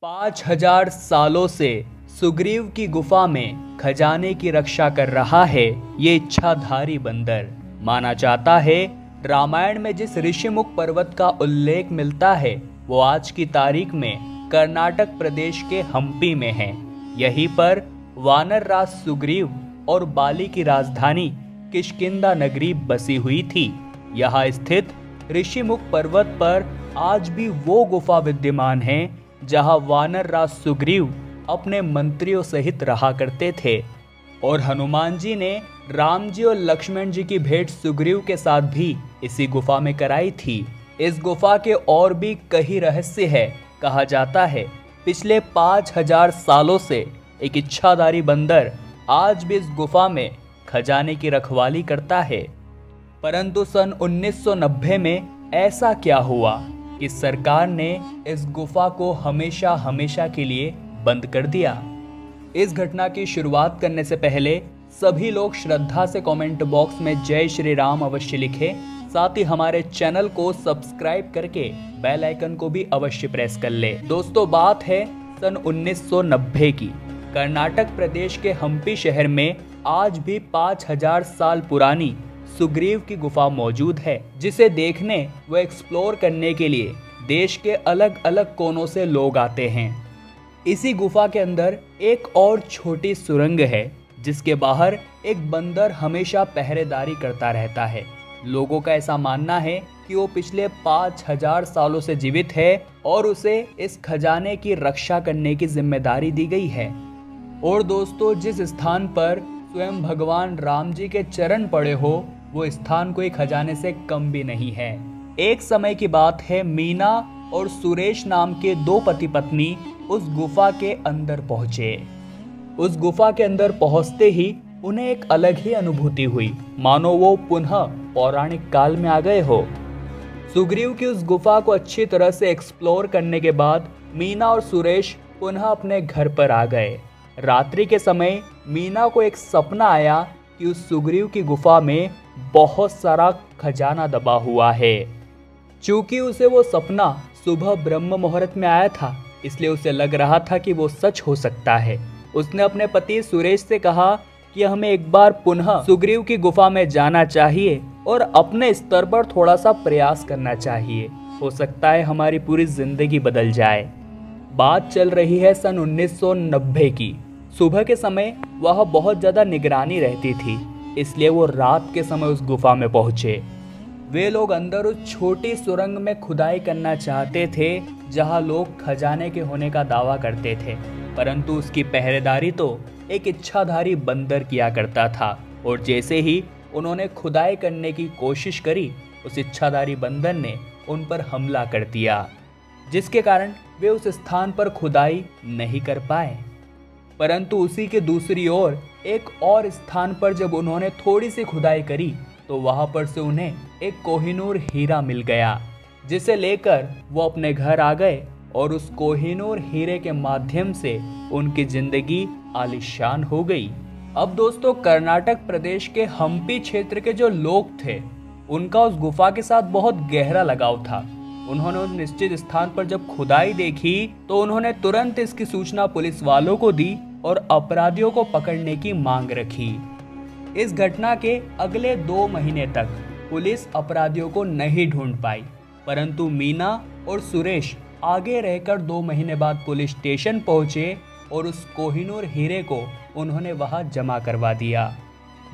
5000 सालों से सुग्रीव की गुफा में खजाने की रक्षा कर रहा है ये इच्छाधारी बंदर। माना जाता है रामायण में जिस ऋषिमुख पर्वत का उल्लेख मिलता है वो आज की तारीख में कर्नाटक प्रदेश के हम्पी में है। यहीं पर वानर राज सुग्रीव और बाली की राजधानी किष्किंधा नगरी बसी हुई थी। यहाँ स्थित ऋषिमुख पर्वत पर आज भी वो गुफा विद्यमान है जहां वानर राज सुग्रीव अपने मंत्रियों सहित रहा करते थे और हनुमान जी ने राम जी और लक्ष्मण जी की भेंट सुग्रीव के साथ भी इसी गुफा में कराई थी। इस गुफा के और भी कई रहस्य है। कहा जाता है पिछले 5000 सालों से एक इच्छाधारी बंदर आज भी इस गुफा में खजाने की रखवाली करता है। परंतु सन 1990 में ऐसा क्या हुआ कि सरकार ने इस गुफा को हमेशा के लिए बंद कर दिया। इस घटना की शुरुआत करने से पहले सभी लोग श्रद्धा से कमेंट बॉक्स में जय श्री राम अवश्य लिखें। साथ ही हमारे चैनल को सब्सक्राइब करके बेल आइकन को भी अवश्य प्रेस कर ले। दोस्तों, बात है सन 1990 की। कर्नाटक प्रदेश के हम्पी शहर में आज भी 5000 साल पुरानी सुग्रीव की गुफा मौजूद है, जिसे देखने व एक्सप्लोर करने के लिए देश के अलग अलग कोनों से लोग आते हैं। इसी गुफा के अंदर एक और छोटी सुरंग है जिसके बाहर एक बंदर हमेशा पहरेदारी करता रहता है। लोगों का ऐसा मानना है कि वो पिछले 5000 सालों से जीवित है और उसे इस खजाने की रक्षा करने की जिम्मेदारी दी गई है। और दोस्तों, जिस स्थान पर स्वयं भगवान राम जी के चरण पड़े हो वो स्थान कोई खजाने से कम भी नहीं है। एक समय की बात है, मीना और सुरेश नाम के दो पति पत्नी उस गुफा के अंदर पहुंचे। उस गुफा के अंदर पहुंचते ही उन्हें एक अलग ही अनुभूति हुई, मानो वो पुनः पौराणिक काल में आ गए हो। सुग्रीव की उस गुफा को अच्छी तरह से एक्सप्लोर करने के बाद मीना और सुरेश पुनः अपने घर पर आ गए। रात्रि के समय मीना को एक सपना आया कि उस सुग्रीव की गुफा में बहुत सारा खजाना दबा हुआ है। चूंकि उसे वो सपना सुबह ब्रह्म मुहूर्त में आया था, इसलिए उसे लग रहा था कि वो सच हो सकता है। उसने अपने पति सुरेश से कहा कि हमें एक बार पुनः सुग्रीव की गुफा में जाना चाहिए और अपने स्तर पर थोड़ा सा प्रयास करना चाहिए। हो सकता है हमारी पूरी जिंदगी बदल जाए। बात चल रही है सन 1990 की। सुबह के समय वह बहुत ज्यादा निगरानी रहती थी, इसलिए वो रात के समय उस गुफा में पहुंचे। वे लोग अंदर उस छोटी सुरंग में खुदाई करना चाहते थे जहां लोग खजाने के होने का दावा करते थे, परंतु उसकी पहरेदारी तो एक इच्छाधारी बंदर किया करता था। और जैसे ही उन्होंने खुदाई करने की कोशिश करी, उस इच्छाधारी बंदर ने उन पर हमला कर दिया, जिसके कारण वे उस स्थान पर खुदाई नहीं कर पाए। परंतु उसी के दूसरी ओर एक और स्थान पर जब उन्होंने थोड़ी सी खुदाई करी तो वहां पर से उन्हें एक कोहिनूर हीरा मिल गया, जिसे लेकर वो अपने घर आ गए और उस कोहिनूर हीरे के माध्यम से उनकी जिंदगी आलीशान हो गई। अब दोस्तों, कर्नाटक प्रदेश के हम्पी क्षेत्र के जो लोग थे उनका उस गुफा के साथ बहुत गहरा लगाव था। उन्होंने उस निश्चित स्थान पर जब खुदाई देखी तो उन्होंने तुरंत इसकी सूचना पुलिस वालों को दी और अपराधियों को पकड़ने की मांग रखी। इस घटना के अगले 2 महीने तक पुलिस अपराधियों को नहीं ढूंढ पाई, परंतु मीना और सुरेश आगे रहकर 2 महीने बाद पुलिस स्टेशन पहुंचे और उस कोहिनूर हीरे को उन्होंने वहां जमा करवा दिया।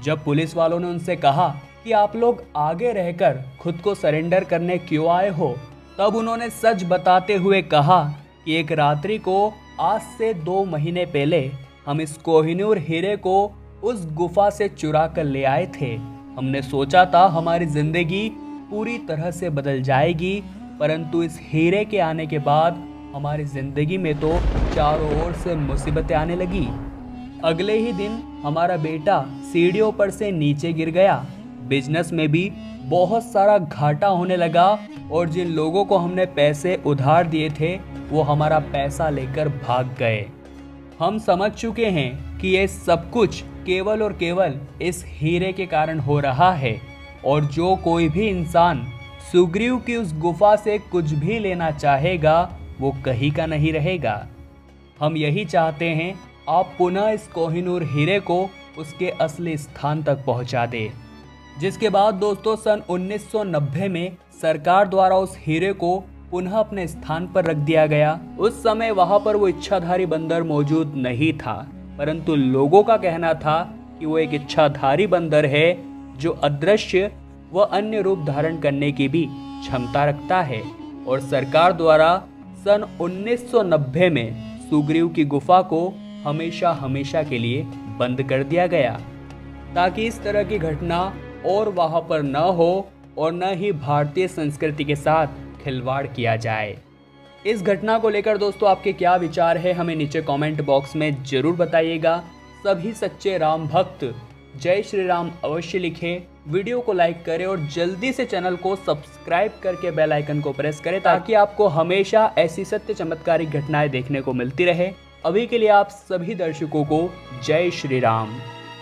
जब पुलिस वालों ने उनसे कहा कि आप लोग आगे रहकर खुद को सरेंडर करने क्यों आए हो, तब उन्होंने सच बताते हुए कहा कि एक रात्रि को आज से 2 महीने पहले हम इस कोहिनूर हीरे को उस गुफा से चुरा कर ले आए थे। हमने सोचा था हमारी जिंदगी पूरी तरह से बदल जाएगी, परंतु इस हीरे के आने के बाद हमारी जिंदगी में तो चारों ओर से मुसीबतें आने लगी। अगले ही दिन हमारा बेटा सीढ़ियों पर से नीचे गिर गया। बिजनेस में भी बहुत सारा घाटा होने लगा और जिन लोगों को हमने पैसे उधार दिए थे वो हमारा पैसा लेकर भाग गए। हम समझ चुके हैं कि ये सब कुछ केवल और केवल इस हीरे के कारण हो रहा है और जो कोई भी इंसान सुग्रीव की उस गुफा से कुछ भी लेना चाहेगा वो कहीं का नहीं रहेगा। हम यही चाहते हैं आप पुनः इस कोहिनूर हीरे को उसके असली स्थान तक पहुंचा दे। जिसके बाद दोस्तों सन 1990 में सरकार द्वारा उस हीरे को पुनः अपने स्थान पर रख दिया गया। उस समय वहां पर वो इच्छाधारी बंदर मौजूद नहीं था, परंतु लोगों का कहना था कि वो एक इच्छाधारी बंदर है जो अदृश्य व अन्य रूप धारण करने की भी क्षमता रखता है। और सरकार द्वारा सन 1990 में सुग्रीव की गुफा को हमेशा हमेशा के लिए बंद कर दिया गया, ताकि इस तरह की घटना और वहां पर न हो और न ही भारतीय संस्कृति के साथ खिलवाड़ किया जाए। इस घटना को लेकर दोस्तों आपके क्या विचार है, हमें नीचे कमेंट बॉक्स में जरूर बताइएगा। सभी सच्चे राम भक्त जय श्री राम अवश्य लिखें, वीडियो को लाइक करें और जल्दी से चैनल को सब्सक्राइब करके बेल आइकन को प्रेस करें, ताकि आपको हमेशा ऐसी सत्य चमत्कारिक घटनाएं देखने को मिलती रहे। अभी के लिए आप सभी दर्शकों को जय श्री राम।